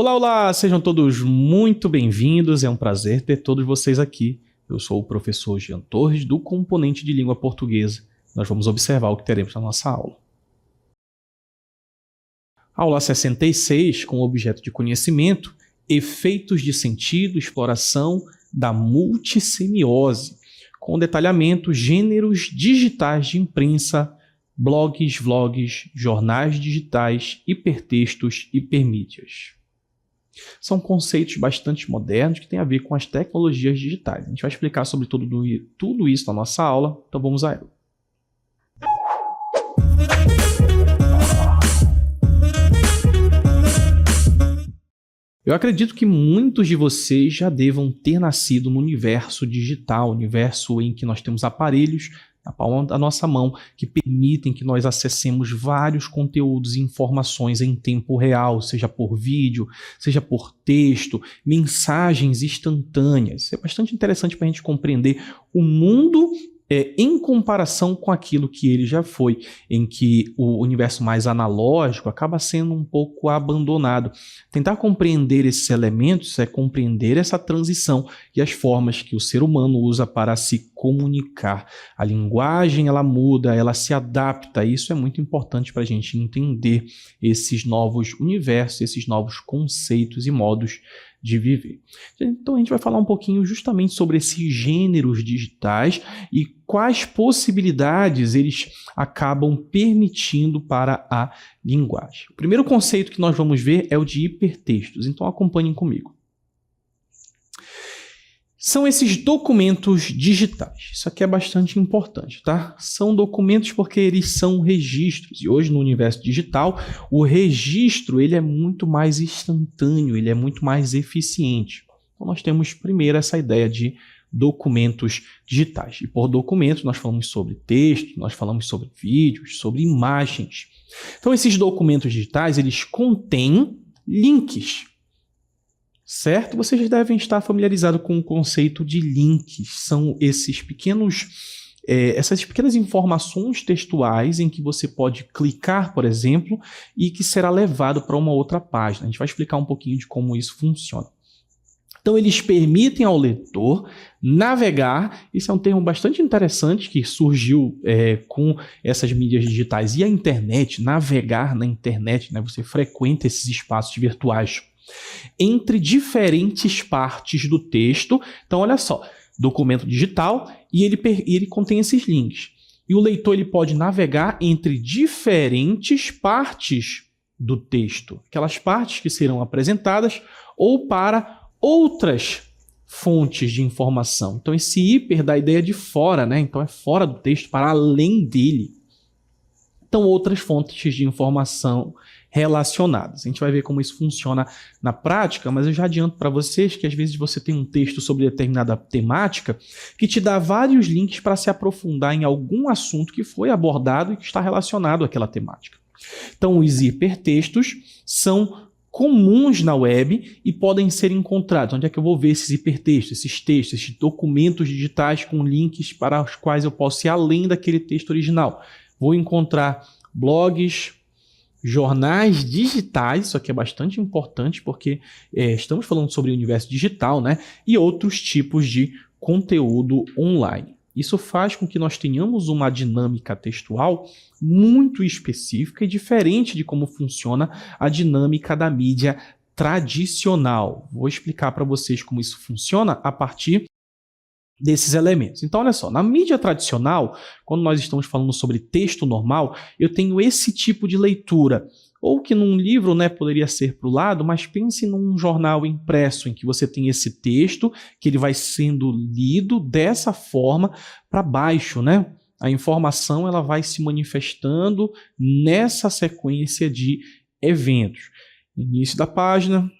Olá, olá! Sejam todos muito bem-vindos, é um prazer ter todos vocês aqui. Eu sou o professor Jean Torres, do componente de língua portuguesa. Nós vamos observar o que teremos na nossa aula. Aula 66, com o objeto de conhecimento, efeitos de sentido, exploração da multissemiose, com detalhamento, gêneros digitais de imprensa, blogs, vlogs, jornais digitais, hipertextos, hipermídias. São conceitos bastante modernos que têm a ver com as tecnologias digitais. A gente vai explicar sobre tudo isso na nossa aula, então vamos a ela. Eu acredito que muitos de vocês já devam ter nascido no universo digital, universo em que nós temos aparelhos na palma da nossa mão que permitem que nós acessemos vários conteúdos e informações em tempo real, seja por vídeo, seja por texto, mensagens instantâneas. Isso é bastante interessante para a gente compreender o mundo em comparação com aquilo que ele já foi, em que o universo mais analógico acaba sendo um pouco abandonado. Tentar compreender esses elementos é compreender essa transição e as formas que o ser humano usa para se comunicar. A linguagem ela muda, ela se adapta, isso é muito importante para a gente entender esses novos universos, esses novos conceitos e modos de viver. Então a gente vai falar um pouquinho justamente sobre esses gêneros digitais e quais possibilidades eles acabam permitindo para a linguagem. O primeiro conceito que nós vamos ver é o de hipertextos, então acompanhem comigo. São esses documentos digitais. Isso aqui é bastante importante, tá? São documentos porque eles são registros. E hoje no universo digital, o registro ele é muito mais instantâneo, ele é muito mais eficiente. Então nós temos primeiro essa ideia de documentos digitais. E por documentos nós falamos sobre texto, nós falamos sobre vídeos, sobre imagens. Então esses documentos digitais, eles contêm links. Certo? Vocês devem estar familiarizados com o conceito de links. São esses essas pequenas informações textuais em que você pode clicar, por exemplo, e que será levado para uma outra página. A gente vai explicar um pouquinho de como isso funciona. Então, eles permitem ao leitor navegar. Isso é um termo bastante interessante que surgiu com essas mídias digitais e a internet, navegar na internet, né? Você frequenta esses espaços virtuais entre diferentes partes do texto. Então, olha só, documento digital e ele contém esses links. E o leitor ele pode navegar entre diferentes partes do texto, aquelas partes que serão apresentadas ou para outras fontes de informação. Então, esse hiper dá a ideia de fora, né? Então, é fora do texto, para além dele. Então, outras fontes de informação relacionadas. A gente vai ver como isso funciona na prática, mas eu já adianto para vocês que às vezes você tem um texto sobre determinada temática que te dá vários links para se aprofundar em algum assunto que foi abordado e que está relacionado àquela temática. Então, os hipertextos são comuns na web e podem ser encontrados. Onde é que eu vou ver esses hipertextos, esses textos, esses documentos digitais com links para os quais eu posso ir além daquele texto original? Vou encontrar blogs, jornais digitais, isso aqui é bastante importante porque estamos falando sobre o universo digital, né? E outros tipos de conteúdo online. Isso faz com que nós tenhamos uma dinâmica textual muito específica e diferente de como funciona a dinâmica da mídia tradicional. Vou explicar para vocês como isso funciona a partir desses elementos. Então, olha só, na mídia tradicional, quando nós estamos falando sobre texto normal, eu tenho esse tipo de leitura, ou que num livro, né, poderia ser para o lado, mas pense num jornal impresso, em que você tem esse texto, que ele vai sendo lido dessa forma para baixo, né? A informação ela vai se manifestando nessa sequência de eventos. Início da página,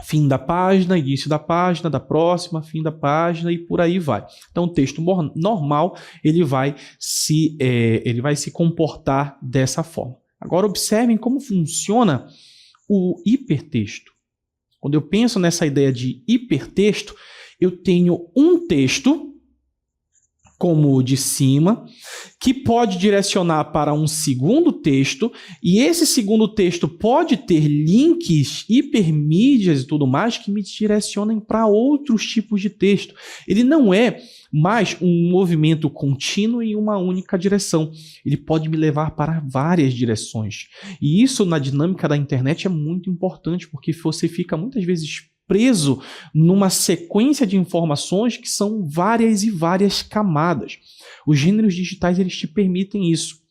fim da página, início da página, da próxima, fim da página e por aí vai. Então, o texto normal ele vai se comportar dessa forma. Agora, observem como funciona o hipertexto. Quando eu penso nessa ideia de hipertexto, eu tenho um texto como o de cima, que pode direcionar para um segundo texto, e esse segundo texto pode ter links, hipermídias e tudo mais que me direcionem para outros tipos de texto. Ele não é mais um movimento contínuo em uma única direção. Ele pode me levar para várias direções. E isso na dinâmica da internet é muito importante, porque você fica muitas vezes preso numa sequência de informações que são várias e várias camadas. Os gêneros digitais eles te permitem isso.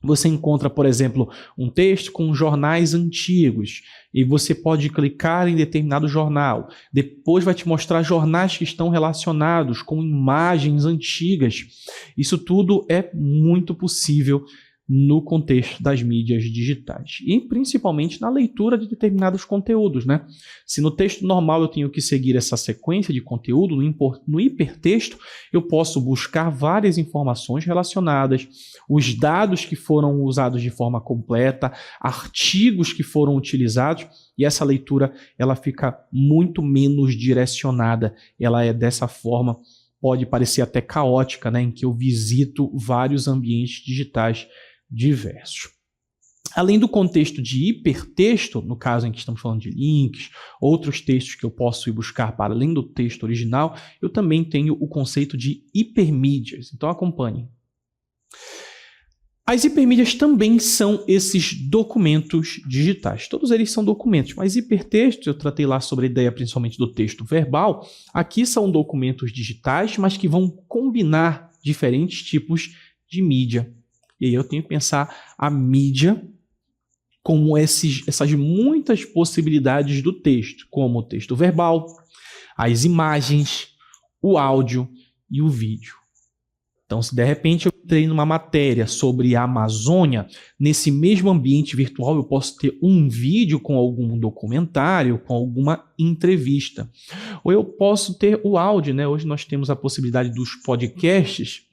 Você encontra, por exemplo, um texto com jornais antigos e você pode clicar em determinado jornal. Depois vai te mostrar jornais que estão relacionados com imagens antigas. Isso tudo é muito possível no contexto das mídias digitais e principalmente na leitura de determinados conteúdos, né? Se no texto normal eu tenho que seguir essa sequência de conteúdo, no hipertexto eu posso buscar várias informações relacionadas, os dados que foram usados de forma completa, artigos que foram utilizados, e essa leitura ela fica muito menos direcionada. Ela é dessa forma, pode parecer até caótica, né? Em que eu visito vários ambientes digitais diversos. Além do contexto de hipertexto, no caso em que estamos falando de links, outros textos que eu posso ir buscar para além do texto original, eu também tenho o conceito de hipermídias. Então acompanhe. As hipermídias também são esses documentos digitais. Todos eles são documentos, mas hipertextos, eu tratei lá sobre a ideia principalmente do texto verbal, aqui são documentos digitais, mas que vão combinar diferentes tipos de mídia. E aí eu tenho que pensar a mídia como essas muitas possibilidades do texto, como o texto verbal, as imagens, o áudio e o vídeo. Então, se de repente eu entrei numa matéria sobre a Amazônia, nesse mesmo ambiente virtual eu posso ter um vídeo com algum documentário, com alguma entrevista. Ou eu posso ter o áudio, né? Hoje nós temos a possibilidade dos podcasts,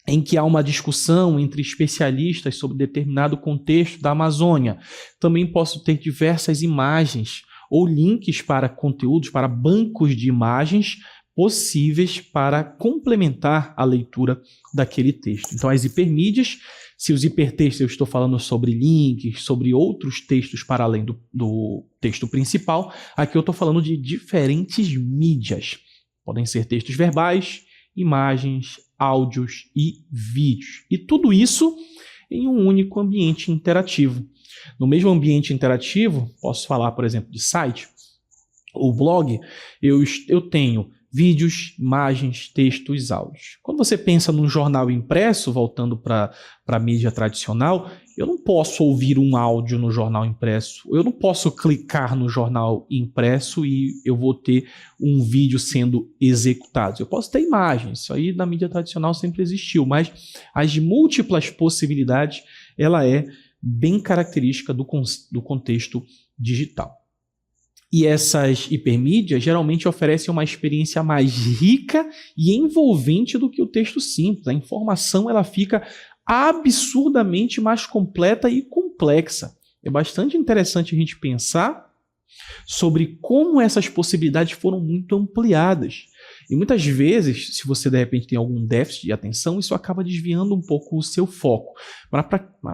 em que há uma discussão entre especialistas sobre determinado contexto da Amazônia. Também posso ter diversas imagens ou links para conteúdos, para bancos de imagens possíveis para complementar a leitura daquele texto. Então, as hipermídias, se os hipertextos eu estou falando sobre links, sobre outros textos para além do texto principal, aqui eu estou falando de diferentes mídias. Podem ser textos verbais, imagens, áudios e vídeos. E tudo isso em um único ambiente interativo. No mesmo ambiente interativo, posso falar, por exemplo, de site ou blog, eu tenho vídeos, imagens, textos, áudios. Quando você pensa num jornal impresso, voltando para a mídia tradicional, eu não posso ouvir um áudio no jornal impresso, eu não posso clicar no jornal impresso e eu vou ter um vídeo sendo executado. Eu posso ter imagens, isso aí na mídia tradicional sempre existiu, mas as múltiplas possibilidades, ela é bem característica do contexto digital. E essas hipermídias geralmente oferecem uma experiência mais rica e envolvente do que o texto simples. A informação ela fica absurdamente mais completa e complexa. É bastante interessante a gente pensar sobre como essas possibilidades foram muito ampliadas. E muitas vezes, se você de repente tem algum déficit de atenção, isso acaba desviando um pouco o seu foco.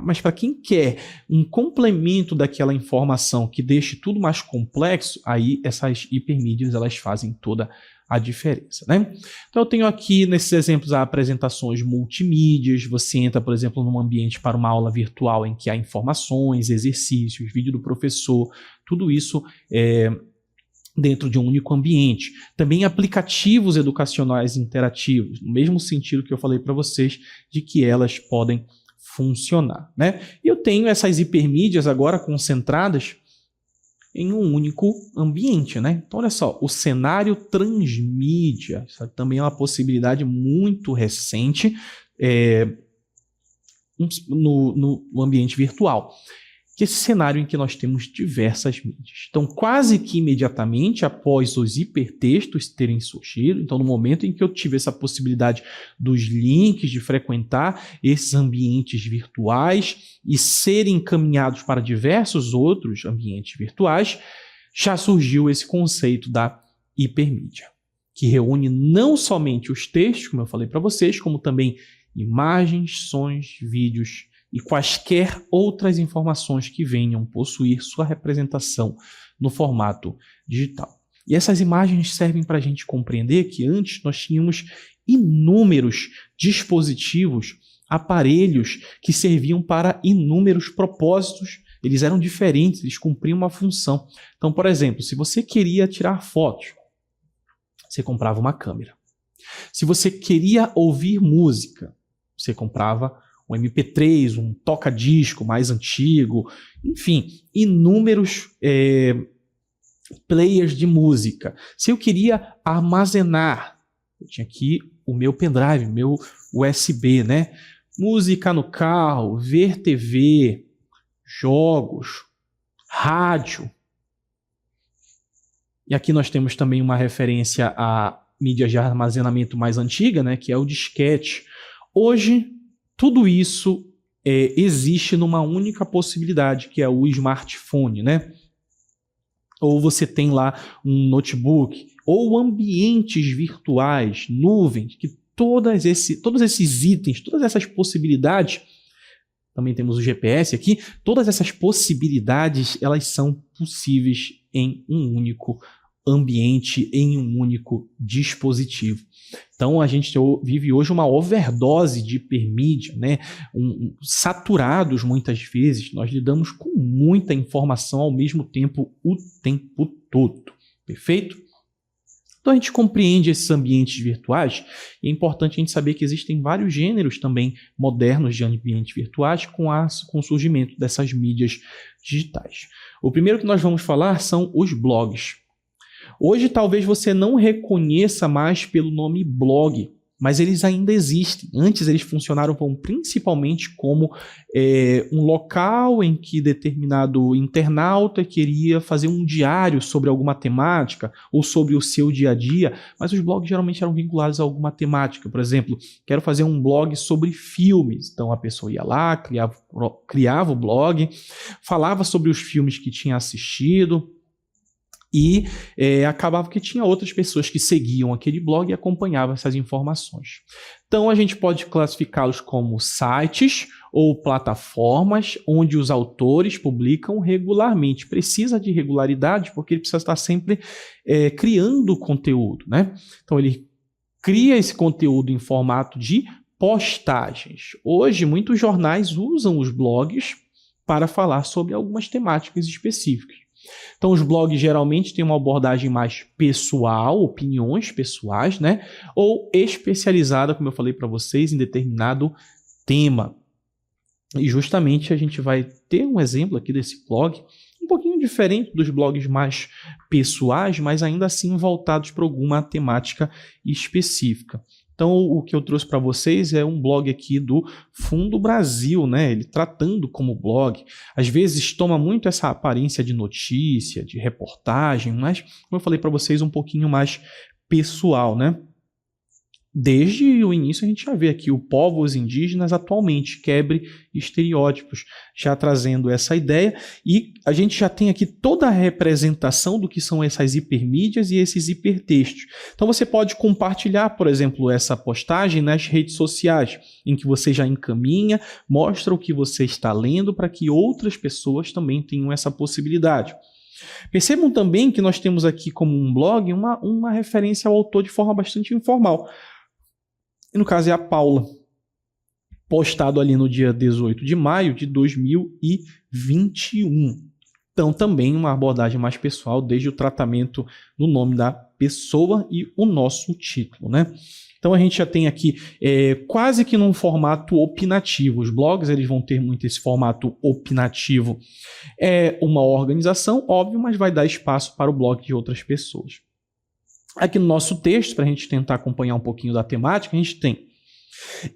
Mas para quem quer um complemento daquela informação que deixe tudo mais complexo, aí essas hipermídias elas fazem toda a diferença, né? Então eu tenho aqui nesses exemplos apresentações multimídias. Você entra, por exemplo, num ambiente para uma aula virtual em que há informações, exercícios, vídeo do professor, tudo isso dentro de um único ambiente. Também aplicativos educacionais interativos, no mesmo sentido que eu falei para vocês, de que elas podem funcionar, né? E eu tenho essas hipermídias agora concentradas em um único ambiente, né? Então, olha só, o cenário transmídia, isso também é uma possibilidade muito recente no ambiente virtual, que é esse cenário em que nós temos diversas mídias. Então, quase que imediatamente após os hipertextos terem surgido, então no momento em que eu tive essa possibilidade dos links de frequentar esses ambientes virtuais e serem encaminhados para diversos outros ambientes virtuais, já surgiu esse conceito da hipermídia, que reúne não somente os textos, como eu falei para vocês, como também imagens, sons, vídeos e quaisquer outras informações que venham possuir sua representação no formato digital. E essas imagens servem para a gente compreender que antes nós tínhamos inúmeros dispositivos, aparelhos que serviam para inúmeros propósitos. Eles eram diferentes, eles cumpriam uma função. Então, por exemplo, se você queria tirar fotos, você comprava uma câmera. Se você queria ouvir música, você comprava um MP3, um toca-disco mais antigo, enfim, inúmeros players de música. Se eu queria armazenar, eu tinha aqui o meu pendrive, o meu USB, né? Música no carro, ver TV, jogos, rádio. E aqui nós temos também uma referência à mídia de armazenamento mais antiga, né, que é o disquete. Hoje, tudo isso existe numa única possibilidade, que é o smartphone, né? Ou você tem lá um notebook, ou ambientes virtuais, nuvens, que todos esses itens, todas essas possibilidades, também temos o GPS aqui, todas essas possibilidades, elas são possíveis em um único ambiente, em um único dispositivo. Então a gente vive hoje uma overdose de hipermídia, né? Saturados muitas vezes, nós lidamos com muita informação ao mesmo tempo, o tempo todo. Perfeito? Então a gente compreende esses ambientes virtuais e é importante a gente saber que existem vários gêneros também modernos de ambientes virtuais com o surgimento dessas mídias digitais. O primeiro que nós vamos falar são os blogs. Hoje talvez você não reconheça mais pelo nome blog, mas eles ainda existem. Antes eles funcionaram principalmente como um local em que determinado internauta queria fazer um diário sobre alguma temática ou sobre o seu dia a dia, mas os blogs geralmente eram vinculados a alguma temática. Por exemplo, quero fazer um blog sobre filmes. Então a pessoa ia lá, criava o blog, falava sobre os filmes que tinha assistido, e acabava que tinha outras pessoas que seguiam aquele blog e acompanhavam essas informações. Então a gente pode classificá-los como sites ou plataformas onde os autores publicam regularmente. Precisa de regularidade porque ele precisa estar sempre criando conteúdo, né? Então ele cria esse conteúdo em formato de postagens. Hoje muitos jornais usam os blogs para falar sobre algumas temáticas específicas. Então os blogs geralmente têm uma abordagem mais pessoal, opiniões pessoais, né? Ou especializada, como eu falei para vocês, em determinado tema. E justamente a gente vai ter um exemplo aqui desse blog, um pouquinho diferente dos blogs mais pessoais, mas ainda assim voltados para alguma temática específica. Então, o que eu trouxe para vocês é um blog aqui do Fundo Brasil, né? Ele tratando como blog. Às vezes toma muito essa aparência de notícia, de reportagem, mas, como eu falei para vocês, um pouquinho mais pessoal, né? Desde o início a gente já vê aqui o Povos Indígenas Atualmente, quebre estereótipos, já trazendo essa ideia, e a gente já tem aqui toda a representação do que são essas hipermídias e esses hipertextos. Então você pode compartilhar, por exemplo, essa postagem nas redes sociais, em que você já encaminha, mostra o que você está lendo para que outras pessoas também tenham essa possibilidade. Percebam também que nós temos aqui como um blog uma referência ao autor de forma bastante informal. E no caso é a Paula, postado ali no dia 18 de maio de 2021. Então também uma abordagem mais pessoal, desde o tratamento do nome da pessoa e o nosso título, né? Então a gente já tem aqui quase que num formato opinativo. Os blogs eles vão ter muito esse formato opinativo. É uma organização, óbvio, mas vai dar espaço para o blog de outras pessoas. Aqui no nosso texto, para a gente tentar acompanhar um pouquinho da temática, a gente tem: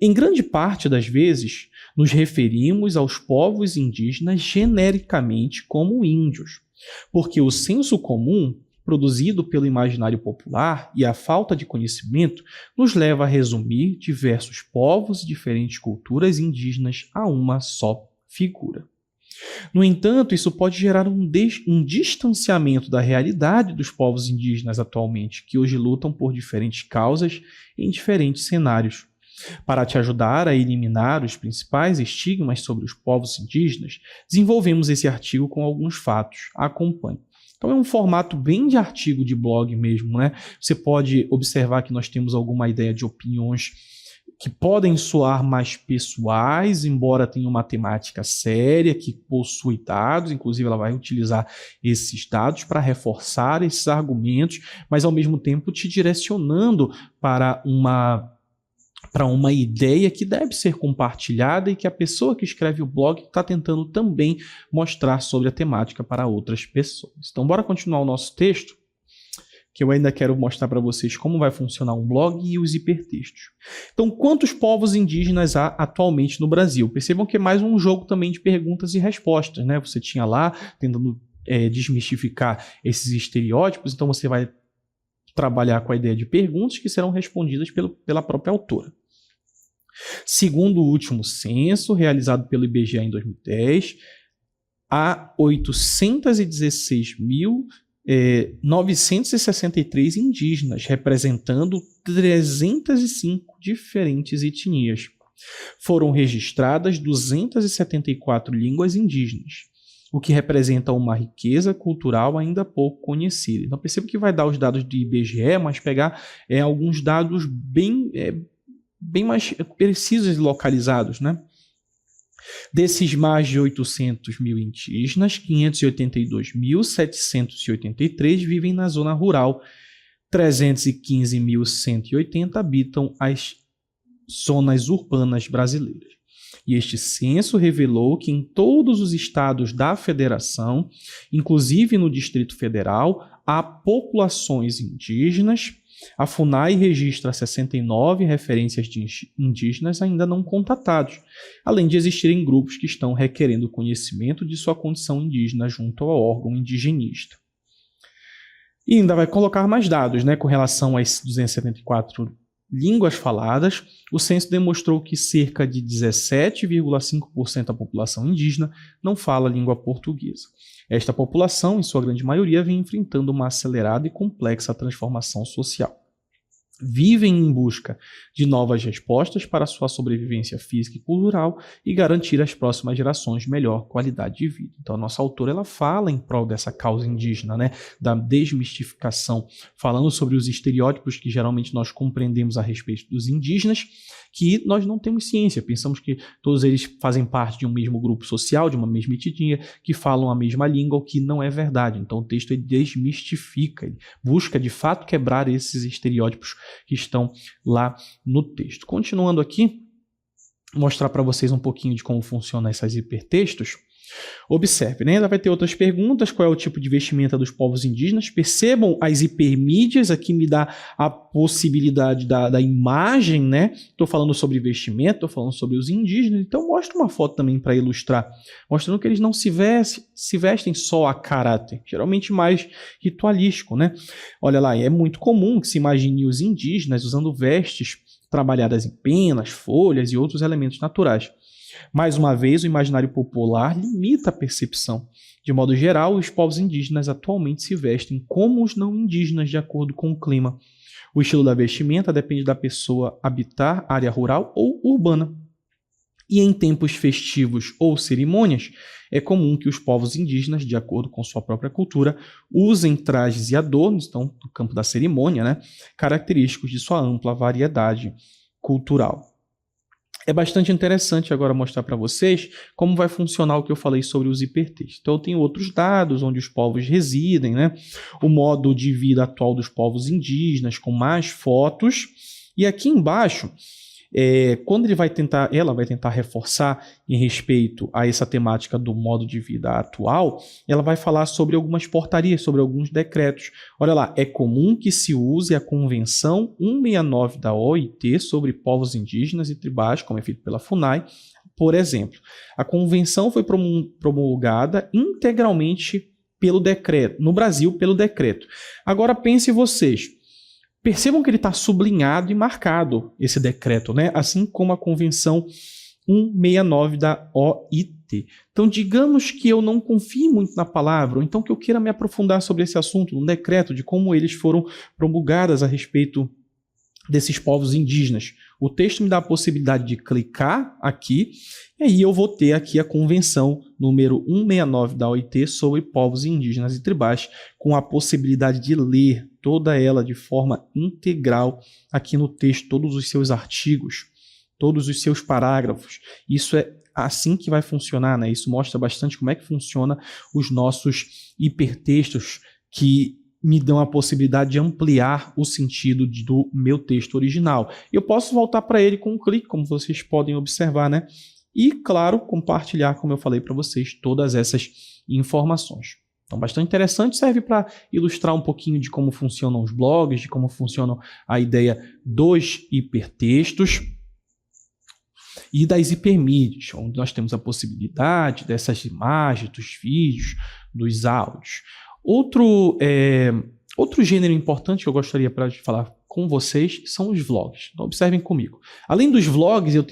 em grande parte das vezes, nos referimos aos povos indígenas genericamente como índios, porque o senso comum, produzido pelo imaginário popular e a falta de conhecimento, nos leva a resumir diversos povos e diferentes culturas indígenas a uma só figura. No entanto, isso pode gerar um distanciamento da realidade dos povos indígenas atualmente, que hoje lutam por diferentes causas em diferentes cenários. Para te ajudar a eliminar os principais estigmas sobre os povos indígenas, desenvolvemos esse artigo com alguns fatos. Acompanhe. Então é um formato bem de artigo de blog mesmo, né? Você pode observar que nós temos alguma ideia de opiniões que podem soar mais pessoais, embora tenha uma temática séria, que possui dados, inclusive ela vai utilizar esses dados para reforçar esses argumentos, mas ao mesmo tempo te direcionando para uma ideia que deve ser compartilhada e que a pessoa que escreve o blog está tentando também mostrar sobre a temática para outras pessoas. Então, bora continuar o nosso texto, que eu ainda quero mostrar para vocês como vai funcionar um blog e os hipertextos. Então, quantos povos indígenas há atualmente no Brasil? Percebam que é mais um jogo também de perguntas e respostas, né? Você tinha lá tentando desmistificar esses estereótipos, então você vai trabalhar com a ideia de perguntas que serão respondidas pela própria autora. Segundo o último censo, realizado pelo IBGE em 2010, há 816.963 indígenas, representando 305 diferentes etnias. Foram registradas 274 línguas indígenas, o que representa uma riqueza cultural ainda pouco conhecida. Então, perceba que vai dar os dados do IBGE, mas pegar alguns dados bem mais precisos e localizados, né? Desses mais de 800 mil indígenas, 582.783 vivem na zona rural, 315.180 habitam as zonas urbanas brasileiras. E este censo revelou que em todos os estados da federação, inclusive no Distrito Federal, há populações indígenas. A FUNAI registra 69 referências de indígenas ainda não contatados, além de existirem grupos que estão requerendo conhecimento de sua condição indígena junto ao órgão indigenista. E ainda vai colocar mais dados, né, com relação a esses 274 línguas faladas. O censo demonstrou que cerca de 17,5% da população indígena não fala a língua portuguesa. Esta população, em sua grande maioria, vem enfrentando uma acelerada e complexa transformação social. Vivem em busca de novas respostas para sua sobrevivência física e cultural e garantir às próximas gerações melhor qualidade de vida. Então, a nossa autora ela fala em prol dessa causa indígena, né, da desmistificação, falando sobre os estereótipos que geralmente nós compreendemos a respeito dos indígenas, que nós não temos ciência, pensamos que todos eles fazem parte de um mesmo grupo social, de uma mesma etnia, que falam a mesma língua, o que não é verdade. Então o texto ele desmistifica, ele busca de fato quebrar esses estereótipos que estão lá no texto. Continuando aqui, mostrar para vocês um pouquinho de como funcionam esses hipertextos. Observe, né? Ela vai ter outras perguntas, qual é o tipo de vestimenta dos povos indígenas. Percebam as hipermídias, aqui me dá a possibilidade da imagem, né? Estou falando sobre vestimenta, estou falando sobre os indígenas, então mostra uma foto também para ilustrar, mostrando que eles não se vestem só a caráter, geralmente mais ritualístico, né? Olha lá, é muito comum que se imagine os indígenas usando vestes trabalhadas em penas, folhas e outros elementos naturais. Mais uma vez, o imaginário popular limita a percepção. De modo geral, os povos indígenas atualmente se vestem como os não indígenas de acordo com o clima. O estilo da vestimenta depende da pessoa habitar área rural ou urbana. E em tempos festivos ou cerimônias, é comum que os povos indígenas, de acordo com sua própria cultura, usem trajes e adornos, então, no campo da cerimônia, né, característicos de sua ampla variedade cultural. É bastante interessante agora mostrar para vocês como vai funcionar o que eu falei sobre os hipertextos. Então, eu tenho outros dados onde os povos residem, né? O modo de vida atual dos povos indígenas, com mais fotos. E aqui embaixo, quando ela vai tentar reforçar em respeito a essa temática do modo de vida atual, ela vai falar sobre algumas portarias, sobre alguns decretos. Olha lá, é comum que se use a Convenção 169 da OIT sobre povos indígenas e tribais, como é feito pela FUNAI, por exemplo. A convenção foi promulgada integralmente pelo decreto, no Brasil, pelo decreto. Agora pense vocês. Percebam que ele está sublinhado e marcado, esse decreto, né? Assim como a Convenção 169 da OIT. Então, digamos que eu não confie muito na palavra, ou então que eu queira me aprofundar sobre esse assunto, no decreto, de como eles foram promulgadas a respeito desses povos indígenas. O texto me dá a possibilidade de clicar aqui, e aí eu vou ter aqui a convenção número 169 da OIT sobre povos indígenas e tribais, com a possibilidade de ler toda ela de forma integral aqui no texto, todos os seus artigos, todos os seus parágrafos. Isso é assim que vai funcionar, né? Isso mostra bastante como é que funciona os nossos hipertextos, que me dão a possibilidade de ampliar o sentido do meu texto original. Eu posso voltar para ele com um clique, como vocês podem observar, né? E, claro, compartilhar, como eu falei para vocês, todas essas informações. Então, bastante interessante, serve para ilustrar um pouquinho de como funcionam os blogs, de como funciona a ideia dos hipertextos e das hipermídias, onde nós temos a possibilidade dessas imagens, dos vídeos, dos áudios. Outro gênero importante que eu gostaria de falar com vocês são os vlogs. Então, observem comigo. Além dos blogs, eu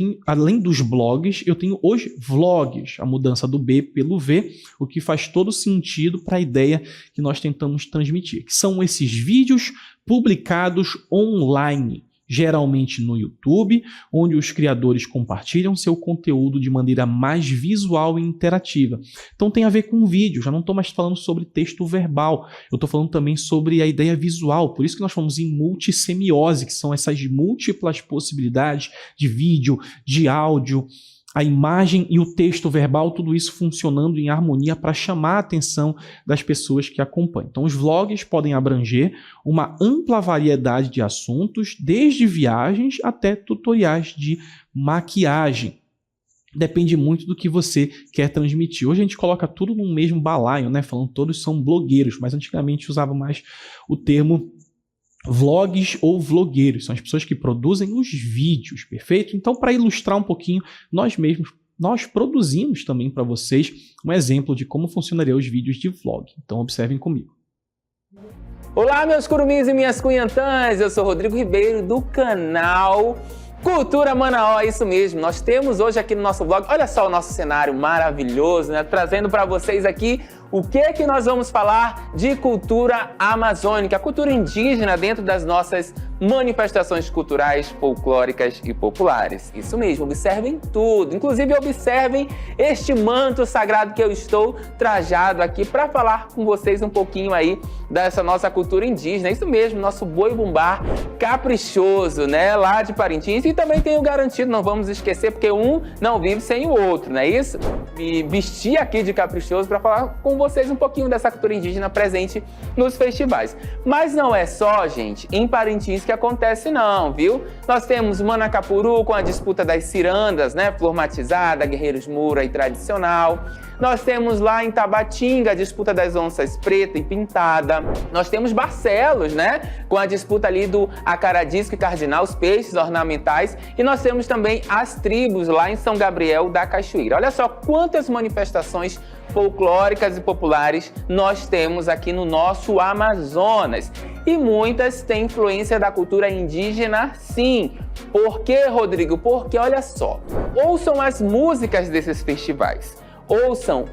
tenho hoje vlogs, a mudança do B pelo V, o que faz todo sentido para a ideia que nós tentamos transmitir, que são esses vídeos publicados online, geralmente no YouTube, onde os criadores compartilham seu conteúdo de maneira mais visual e interativa. Então tem a ver com vídeo, já não estou mais falando sobre texto verbal, eu estou falando também sobre a ideia visual, por isso que nós falamos em multissemiose, que são essas múltiplas possibilidades de vídeo, de áudio, a imagem e o texto verbal, tudo isso funcionando em harmonia para chamar a atenção das pessoas que acompanham. Então, os vlogs podem abranger uma ampla variedade de assuntos, desde viagens até tutoriais de maquiagem. Depende muito do que você quer transmitir. Hoje a gente coloca tudo no mesmo balaio, né? Falando que todos são blogueiros, mas antigamente usava mais o termo vlogs ou vlogueiros, são as pessoas que produzem os vídeos, perfeito? Então, para ilustrar um pouquinho, nós produzimos também para vocês um exemplo de como funcionariam os vídeos de vlog. Então, observem comigo. Olá, meus curumins e minhas cunhantãs, eu sou Rodrigo Ribeiro do canal Cultura Manaó, isso mesmo. Nós temos hoje aqui no nosso blog, olha só o nosso cenário maravilhoso, né? Trazendo para vocês aqui o que nós vamos falar de cultura amazônica, cultura indígena dentro das nossas manifestações culturais, folclóricas e populares. Isso mesmo, observem tudo. Inclusive, observem este manto sagrado que eu estou trajado aqui para falar com vocês um pouquinho aí dessa nossa cultura indígena. Isso mesmo, nosso boi-bumbá caprichoso, né? Lá de Parintins. E também tenho garantido, não vamos esquecer, porque um não vive sem o outro, não é isso? Me vestir aqui de caprichoso para falar com vocês um pouquinho dessa cultura indígena presente nos festivais. Mas não é só, gente, em Parintins que acontece não, viu? Nós temos Manacapuru com a disputa das cirandas, né? Flor matizada, guerreiros mura e tradicional. Nós temos lá em Tabatinga a disputa das onças preta e pintada. Nós temos Barcelos, né? Com a disputa ali do acaradisco e cardinal, os peixes ornamentais. E nós temos também as tribos lá em São Gabriel da Cachoeira. Olha só quantas manifestações folclóricas e populares nós temos aqui no nosso Amazonas. E muitas têm influência da cultura indígena, sim. Por quê, Rodrigo? Porque, olha só, ouçam as músicas desses festivais. Ouçam,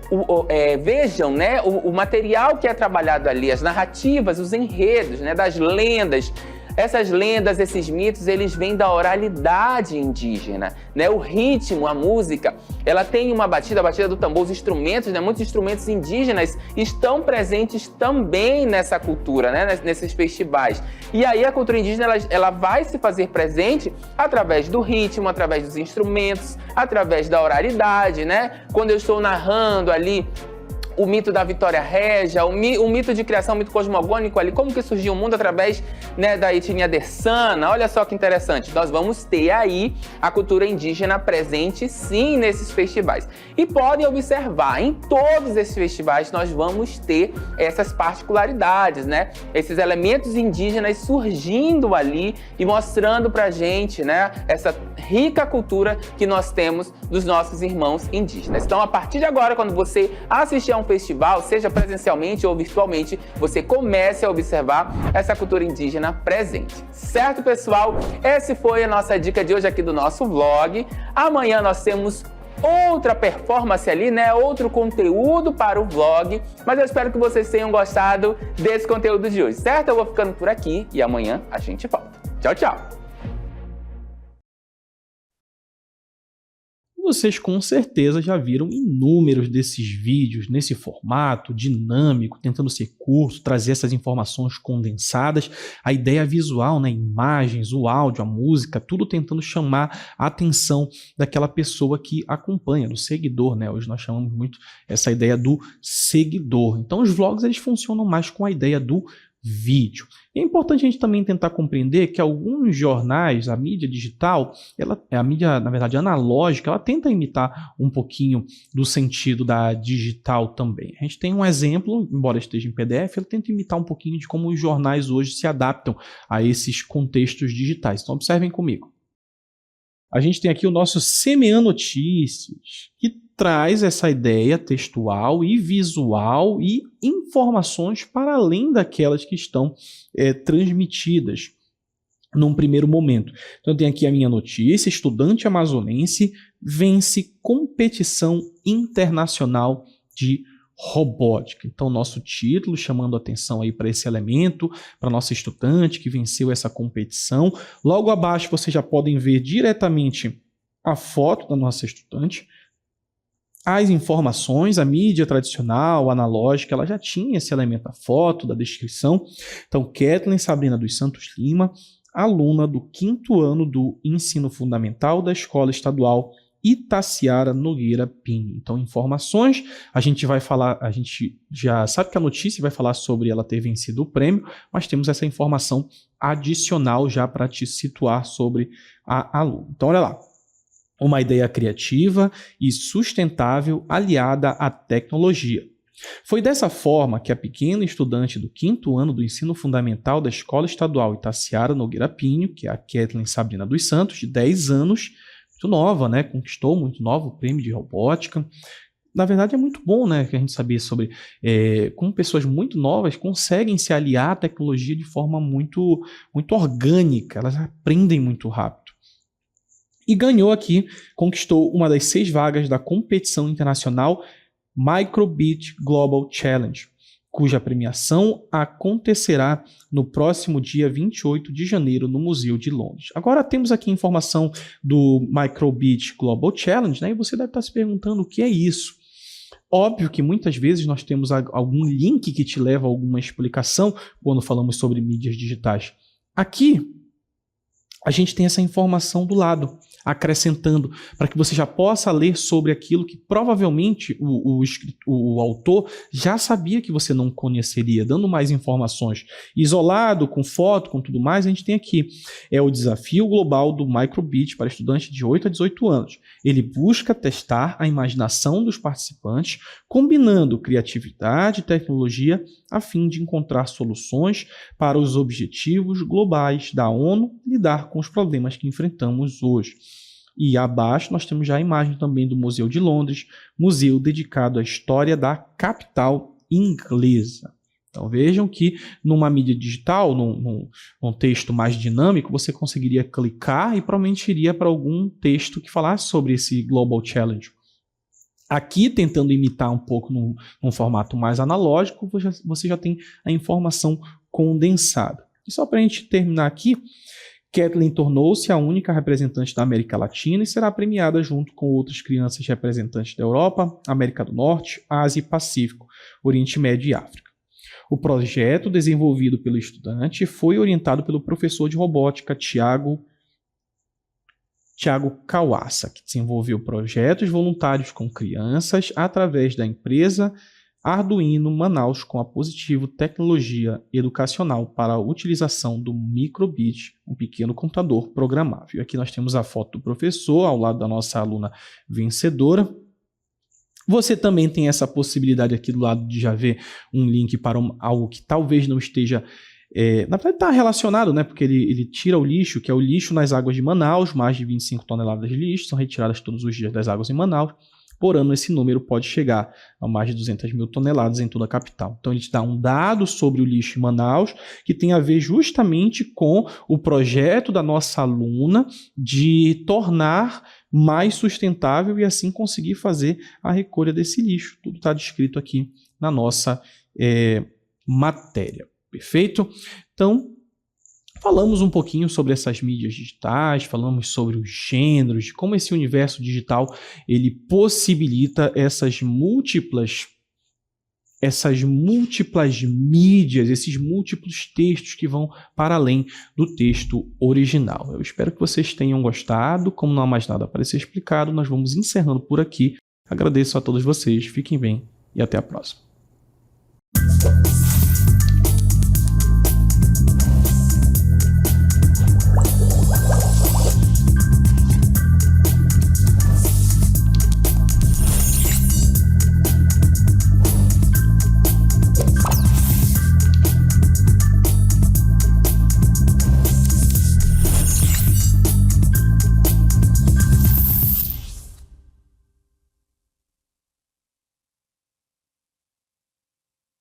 vejam, né, o material que é trabalhado ali, as narrativas, os enredos, né, das lendas. Essas lendas, esses mitos, eles vêm da oralidade indígena, né? O ritmo, a música, ela tem uma batida, a batida do tambor, os instrumentos, né? Muitos instrumentos indígenas estão presentes também nessa cultura, né? Nesses festivais. E aí a cultura indígena, ela vai se fazer presente através do ritmo, através dos instrumentos, através da oralidade, né? Quando eu estou narrando ali o mito da Vitória Régia, o mito de criação, o mito cosmogônico ali, como que surgiu o mundo através, né, da etnia Dessana. Olha só que interessante, nós vamos ter aí a cultura indígena presente sim nesses festivais. E podem observar, em todos esses festivais nós vamos ter essas particularidades, né? Esses elementos indígenas surgindo ali e mostrando pra gente, né, essa rica cultura que nós temos dos nossos irmãos indígenas. Então, a partir de agora, quando você assistir a um festival, seja presencialmente ou virtualmente, você comece a observar essa cultura indígena presente. Certo, pessoal? Essa foi a nossa dica de hoje aqui do nosso vlog. Amanhã nós temos outra performance ali, né? Outro conteúdo para o vlog, mas eu espero que vocês tenham gostado desse conteúdo de hoje, certo? Eu vou ficando por aqui e amanhã a gente volta. Tchau, tchau! Vocês com certeza já viram inúmeros desses vídeos nesse formato dinâmico, tentando ser curto, trazer essas informações condensadas, a ideia visual, né, imagens, o áudio, a música, tudo tentando chamar a atenção daquela pessoa que acompanha, do seguidor, né? Hoje nós chamamos muito essa ideia do seguidor. Então os vlogs eles funcionam mais com a ideia do vídeo. É importante a gente também tentar compreender que alguns jornais, a mídia digital, a mídia, na verdade, analógica, ela tenta imitar um pouquinho do sentido da digital também. A gente tem um exemplo, embora esteja em PDF, ele tenta imitar um pouquinho de como os jornais hoje se adaptam a esses contextos digitais. Então observem comigo. A gente tem aqui o nosso CMA Notícias, que traz essa ideia textual e visual e informações para além daquelas que estão transmitidas num primeiro momento. Então tem aqui a minha notícia: estudante amazonense vence competição internacional de robótica. Então nosso título chamando atenção aí para esse elemento, para nossa estudante que venceu essa competição. Logo abaixo vocês já podem ver diretamente a foto da nossa estudante. As informações, a mídia tradicional, analógica, ela já tinha esse elemento, a foto, da descrição. Então, Kathleen Sabrina dos Santos Lima, aluna do 5º ano do Ensino Fundamental da Escola Estadual Itaciara Nogueira Pinho. Então, informações, a gente já sabe que a notícia vai falar sobre ela ter vencido o prêmio, mas temos essa informação adicional já para te situar sobre a aluna. Então, olha lá. Uma ideia criativa e sustentável aliada à tecnologia. Foi dessa forma que a pequena estudante do 5º ano do Ensino Fundamental da Escola Estadual Itaciara Nogueira Pinho, que é a Kathleen Sabrina dos Santos, de 10 anos, muito nova, né? Conquistou muito nova o prêmio de robótica. Na verdade é muito bom, né, que a gente saber sobre como pessoas muito novas conseguem se aliar à tecnologia de forma muito orgânica, elas aprendem muito rápido. E ganhou aqui, conquistou uma das 6 vagas da competição internacional Micro:bit Global Challenge, cuja premiação acontecerá no próximo dia 28 de janeiro no Museu de Londres. Agora temos aqui informação do Micro:bit Global Challenge, né? E você deve estar se perguntando o que é isso. Óbvio que muitas vezes nós temos algum link que te leva a alguma explicação quando falamos sobre mídias digitais. Aqui a gente tem essa informação do lado, acrescentando, para que você já possa ler sobre aquilo que provavelmente o autor já sabia que você não conheceria, dando mais informações. Isolado, com foto, com tudo mais, a gente tem aqui. É o desafio global do Micro:bit para estudantes de 8 a 18 anos. Ele busca testar a imaginação dos participantes, combinando criatividade e tecnologia a fim de encontrar soluções para os objetivos globais da ONU e lidar com os problemas que enfrentamos hoje. E abaixo nós temos já a imagem também do Museu de Londres, museu dedicado à história da capital inglesa. Então vejam que numa mídia digital, num texto mais dinâmico, você conseguiria clicar e provavelmente iria para algum texto que falasse sobre esse Global Challenge. Aqui, tentando imitar um pouco num formato mais analógico, você já tem a informação condensada. E só para a gente terminar aqui, Kathleen tornou-se a única representante da América Latina e será premiada junto com outras crianças representantes da Europa, América do Norte, Ásia e Pacífico, Oriente Médio e África. O projeto desenvolvido pelo estudante foi orientado pelo professor de robótica Thiago Kawasa, que desenvolveu projetos voluntários com crianças através da empresa Arduino Manaus com a Positivo Tecnologia Educacional para a utilização do Micro:bit, um pequeno computador programável. Aqui nós temos a foto do professor ao lado da nossa aluna vencedora. Você também tem essa possibilidade aqui do lado de já ver um link para algo que talvez não esteja... na verdade está relacionado, né? Porque ele tira o lixo, que é o lixo nas águas de Manaus, mais de 25 toneladas de lixo são retiradas todos os dias das águas em Manaus. Por ano, esse número pode chegar a mais de 200 mil toneladas em toda a capital. Então, ele te dá um dado sobre o lixo em Manaus que tem a ver justamente com o projeto da nossa aluna de tornar mais sustentável e assim conseguir fazer a recolha desse lixo. Tudo está descrito aqui na nossa matéria. Perfeito? Então, falamos um pouquinho sobre essas mídias digitais, falamos sobre os gêneros, de como esse universo digital ele possibilita essas múltiplas mídias, esses múltiplos textos que vão para além do texto original. Eu espero que vocês tenham gostado. Como não há mais nada para ser explicado, nós vamos encerrando por aqui. Agradeço a todos vocês, fiquem bem e até a próxima.